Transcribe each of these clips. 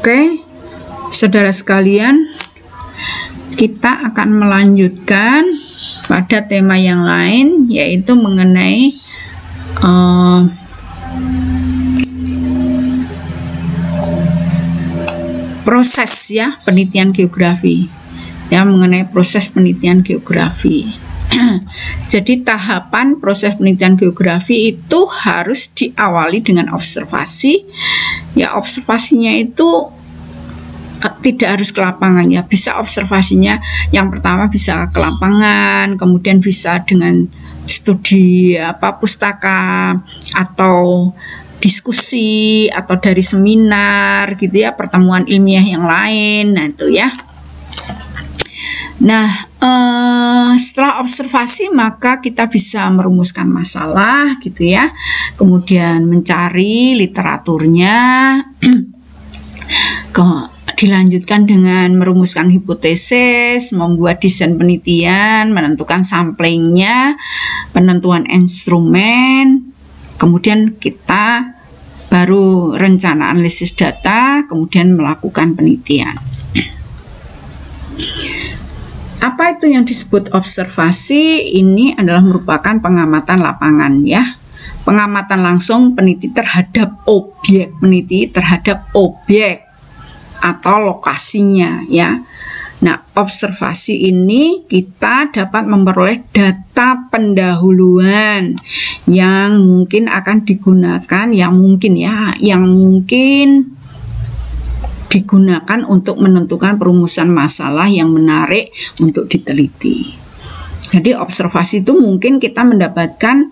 Oke, saudara sekalian, kita akan melanjutkan pada tema yang lain, yaitu mengenai proses penelitian geografi, mengenai proses penelitian geografi. Jadi tahapan proses penelitian geografi itu harus diawali dengan observasi. Observasinya itu tidak harus ke lapangan, bisa observasinya yang pertama bisa ke lapangan, kemudian bisa dengan studi pustaka atau diskusi atau dari seminar gitu pertemuan ilmiah yang lain. Nah itu setelah observasi maka kita bisa merumuskan masalah gitu kemudian mencari literaturnya, dilanjutkan dengan merumuskan hipotesis, membuat desain penelitian, menentukan samplingnya, penentuan instrumen, kemudian kita baru rencana analisis data, kemudian melakukan penelitian. Apa itu yang disebut observasi? Ini adalah merupakan pengamatan lapangan pengamatan langsung peneliti terhadap objek, atau lokasinya Nah, observasi ini kita dapat memperoleh data pendahuluan yang mungkin akan digunakan, yang mungkin digunakan untuk menentukan perumusan masalah yang menarik untuk diteliti. Jadi observasi itu mungkin kita mendapatkan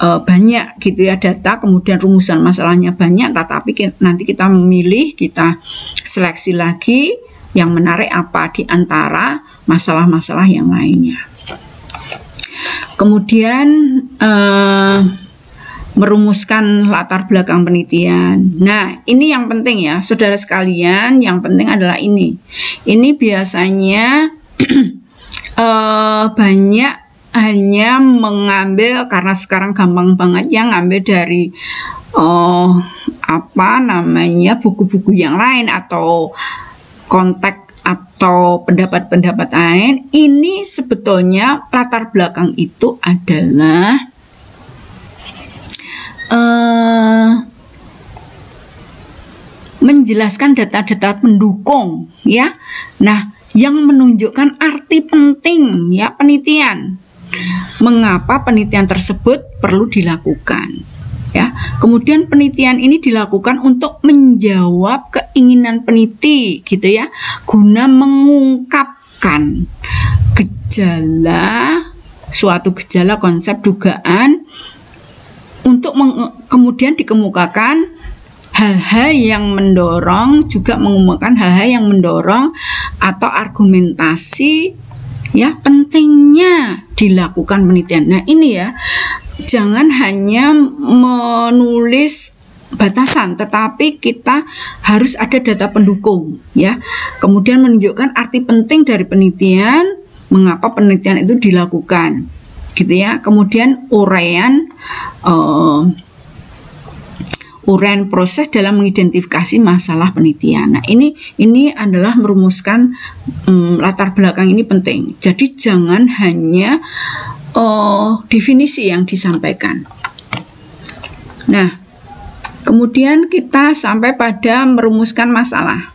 banyak data, kemudian rumusan masalahnya banyak, tetapi nanti kita memilih, kita seleksi lagi yang menarik apa di antara masalah-masalah yang lainnya. Kemudian merumuskan latar belakang penelitian. Nah, ini yang penting saudara sekalian, yang penting adalah ini. Ini biasanya banyak hanya mengambil, karena sekarang gampang banget ngambil dari buku-buku yang lain atau konteks atau pendapat-pendapat lain. Ini sebetulnya latar belakang itu adalah menjelaskan data-data pendukung Nah, yang menunjukkan arti penting penelitian. Mengapa penelitian tersebut perlu dilakukan Kemudian penelitian ini dilakukan untuk menjawab keinginan peneliti guna mengungkapkan suatu gejala, konsep, dugaan, untuk kemudian dikemukakan hal-hal yang mendorong, juga mengumumkan hal-hal yang mendorong atau argumentasi pentingnya dilakukan penelitian. Nah ini jangan hanya menulis batasan, tetapi kita harus ada data pendukung kemudian menunjukkan arti penting dari penelitian, mengapa penelitian itu dilakukan kemudian uraian proses dalam mengidentifikasi masalah penelitian. Nah, ini adalah merumuskan latar belakang ini penting. Jadi jangan hanya definisi yang disampaikan. Nah, kemudian kita sampai pada merumuskan masalah.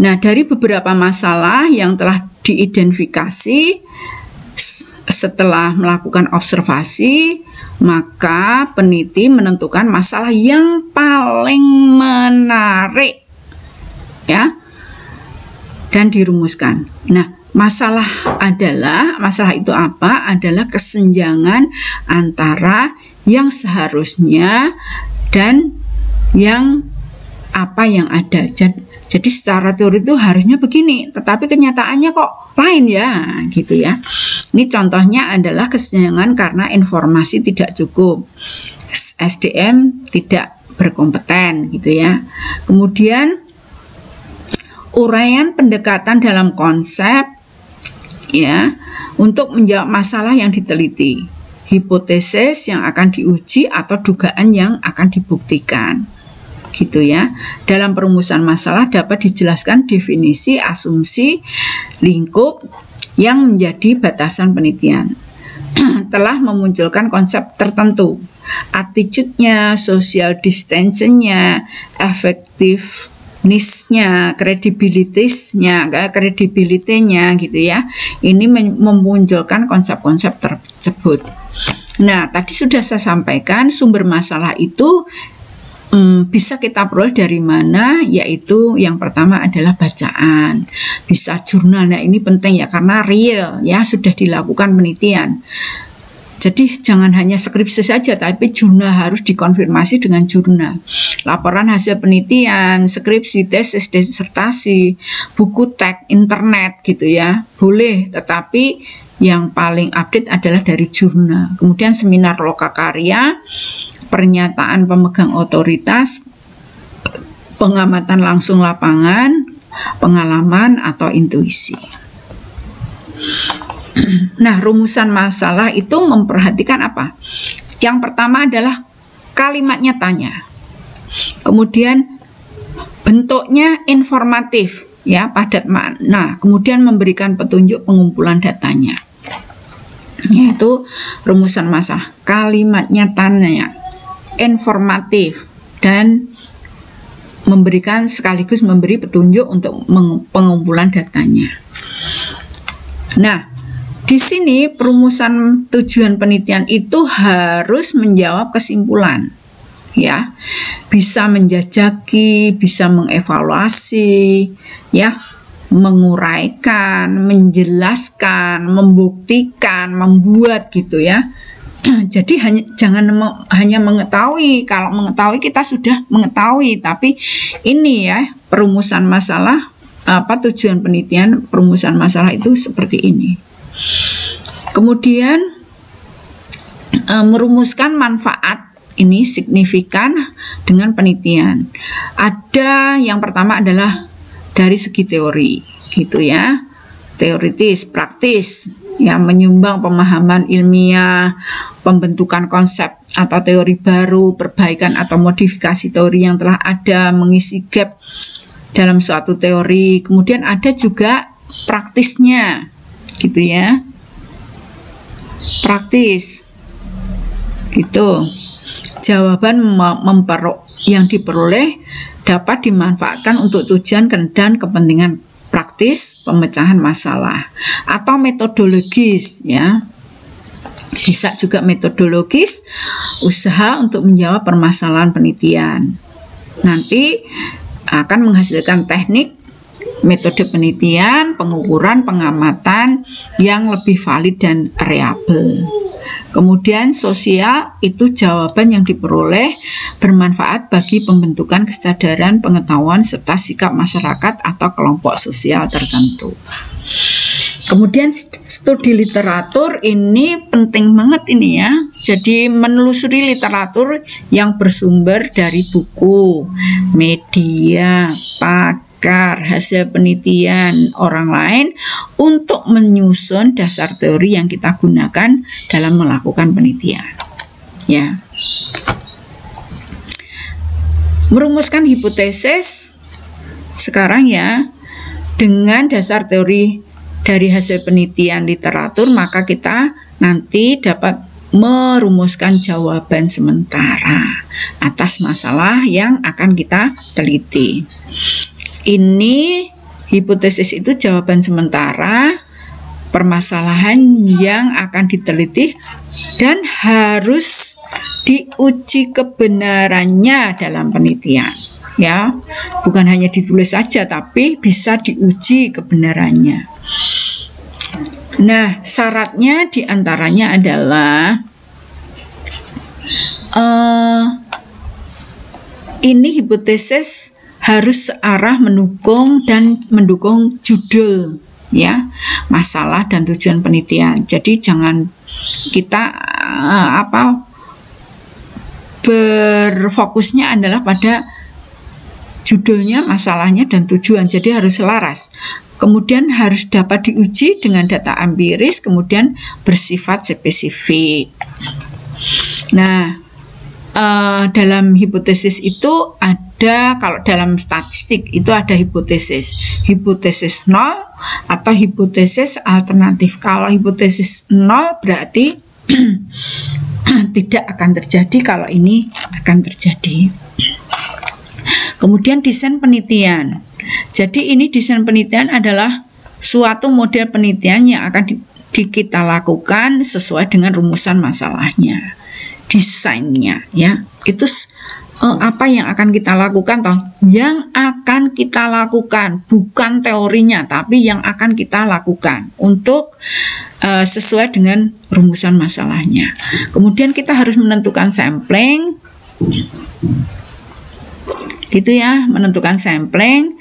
Nah, dari beberapa masalah yang telah diidentifikasi setelah melakukan observasi, maka peneliti menentukan masalah yang paling menarik dan dirumuskan. Nah, masalah itu apa? Adalah kesenjangan antara yang seharusnya dan yang ada. Jadi secara teori itu harusnya begini, tetapi kenyataannya kok lain Ini contohnya adalah kesenjangan karena informasi tidak cukup, SDM tidak berkompeten Kemudian uraian pendekatan dalam konsep untuk menjawab masalah yang diteliti, hipotesis yang akan diuji atau dugaan yang akan dibuktikan. gitu ya. Dalam perumusan masalah dapat dijelaskan definisi, asumsi, lingkup yang menjadi batasan penelitian. Telah memunculkan konsep tertentu, attitude-nya, social distancing-nya, effectiveness-nya, credibility-nya gitu ya. Ini memunculkan konsep-konsep tersebut. Nah, tadi sudah saya sampaikan sumber masalah itu bisa kita peroleh dari mana, yaitu yang pertama adalah bacaan, bisa jurnal. Nah, ini penting ya, karena real ya, sudah dilakukan penelitian. Jadi jangan hanya skripsi saja, tapi jurnal harus dikonfirmasi dengan jurnal. Laporan hasil penelitian, skripsi, tesis, disertasi, buku teks, internet gitu ya, boleh, tetapi yang paling update adalah dari jurnal. Kemudian seminar lokakarya, pernyataan pemegang otoritas, pengamatan langsung lapangan, pengalaman atau intuisi. Nah, rumusan masalah itu memperhatikan apa? Yang pertama adalah kalimat nyatanya. Kemudian bentuknya informatif ya, padat makna. Kemudian memberikan petunjuk pengumpulan datanya. Yaitu rumusan masalah. Kalimat nyatanya informatif dan sekaligus memberi petunjuk untuk pengumpulan datanya. Nah, di sini perumusan tujuan penelitian itu harus menjawab kesimpulan, ya, bisa menjajaki, bisa mengevaluasi, ya, menguraikan, menjelaskan, membuktikan, membuat gitu ya. Jadi jangan hanya mengetahui. Kalau mengetahui kita sudah mengetahui, tapi ini ya perumusan masalah, tujuan penelitian, perumusan masalah itu seperti ini. Kemudian merumuskan manfaat ini signifikan dengan penelitian. Ada yang pertama adalah dari segi teori gitu ya, teoritis, praktis ya, menyumbang pemahaman ilmiah, pembentukan konsep atau teori baru, perbaikan atau modifikasi teori yang telah ada, mengisi gap dalam suatu teori. Kemudian ada juga praktisnya gitu ya, praktis gitu. Jawaban yang diperoleh dapat dimanfaatkan untuk tujuan dan kepentingan praktis pemecahan masalah atau metodologis ya. Bisa juga metodologis, usaha untuk menjawab permasalahan penelitian. Nanti akan menghasilkan teknik, metode penelitian, pengukuran, pengamatan yang lebih valid dan reliable. Kemudian sosial itu jawaban yang diperoleh bermanfaat bagi pembentukan kesadaran, pengetahuan, serta sikap masyarakat atau kelompok sosial tertentu. Kemudian studi literatur ini penting banget ini ya. Jadi menelusuri literatur yang bersumber dari buku, media, pakar, hasil penelitian orang lain untuk menyusun dasar teori yang kita gunakan dalam melakukan penelitian. Ya. Merumuskan hipotesis sekarang ya, dengan dasar teori dari hasil penelitian literatur, maka kita nanti dapat merumuskan jawaban sementara atas masalah yang akan kita teliti. Ini hipotesis itu jawaban sementara permasalahan yang akan diteliti dan harus diuji kebenarannya dalam penelitian. Ya, bukan hanya ditulis saja, tapi bisa diuji kebenarannya. Nah, syaratnya diantaranya adalah ini hipotesis harus searah mendukung judul ya, masalah dan tujuan penelitian. Jadi jangan kita berfokusnya adalah pada judulnya, masalahnya, dan tujuan. Jadi harus selaras. Kemudian harus dapat diuji dengan data empiris, kemudian bersifat spesifik. Nah, dalam hipotesis itu ada, kalau dalam statistik itu ada hipotesis 0 atau hipotesis alternatif. Kalau hipotesis 0 berarti tidak akan terjadi, kalau ini akan terjadi. Kemudian desain penelitian. Jadi ini desain penelitian adalah suatu model penelitian yang akan kita lakukan sesuai dengan rumusan masalahnya. Desainnya ya, itu apa yang akan kita lakukan toh? Yang akan kita lakukan, bukan teorinya, tapi yang akan kita lakukan untuk sesuai dengan rumusan masalahnya. Kemudian kita harus menentukan sampling, gitu ya, menentukan sampling.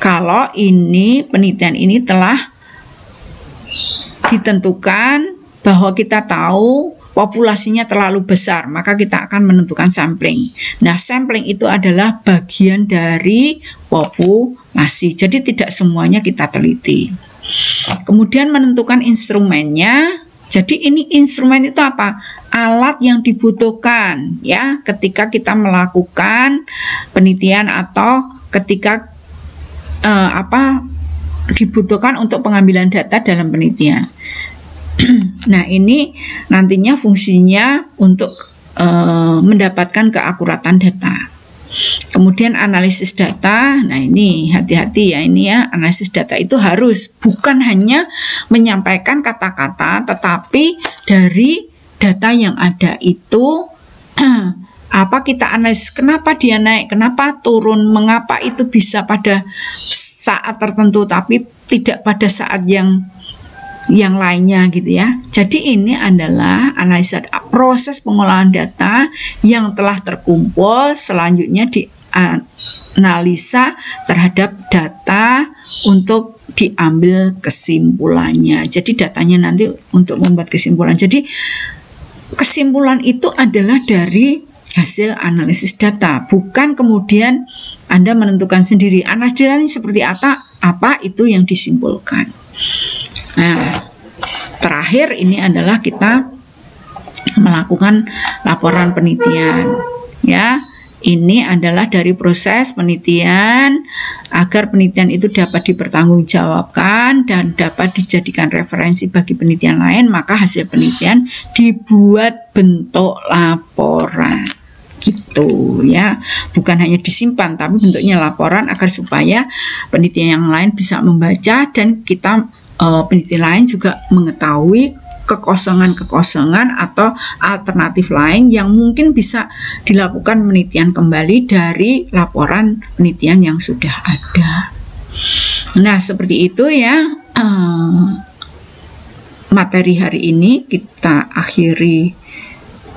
Kalau ini penelitian ini telah ditentukan bahwa kita tahu populasinya terlalu besar, maka kita akan menentukan sampling. Nah, sampling itu adalah bagian dari populasi, jadi tidak semuanya kita teliti. Kemudian menentukan instrumennya. Jadi ini instrumen itu apa? Alat yang dibutuhkan ya ketika kita melakukan penelitian atau ketika dibutuhkan untuk pengambilan data dalam penelitian. Nah, ini nantinya fungsinya untuk mendapatkan keakuratan data. Kemudian analisis data. Nah, ini hati-hati ya, ini ya, analisis data itu harus bukan hanya menyampaikan kata-kata, tetapi dari data yang ada itu apa kita analisis, kenapa dia naik, kenapa turun, mengapa itu bisa pada saat tertentu tapi tidak pada saat yang lainnya gitu ya. Jadi ini adalah analisa proses pengolahan data yang telah terkumpul, selanjutnya dianalisa terhadap data untuk diambil kesimpulannya. Jadi datanya nanti untuk membuat kesimpulan. Jadi kesimpulan itu adalah dari hasil analisis data, bukan kemudian Anda menentukan sendiri analisis data ini seperti apa itu yang disimpulkan. Nah, terakhir ini adalah kita melakukan laporan penelitian ya. Ini adalah dari proses penelitian agar penelitian itu dapat dipertanggungjawabkan dan dapat dijadikan referensi bagi penelitian lain, maka hasil penelitian dibuat bentuk laporan gitu ya, bukan hanya disimpan tapi bentuknya laporan agar supaya penelitian yang lain bisa membaca dan kita peneliti lain juga mengetahui kekosongan-kekosongan atau alternatif lain yang mungkin bisa dilakukan penelitian kembali dari laporan penelitian yang sudah ada. Nah, seperti itu ya, materi hari ini kita akhiri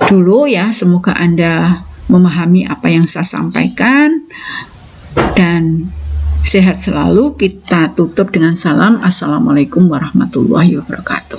dulu ya. Semoga Anda memahami apa yang saya sampaikan dan sehat selalu. Kita tutup dengan salam. Assalamualaikum warahmatullahi wabarakatuh.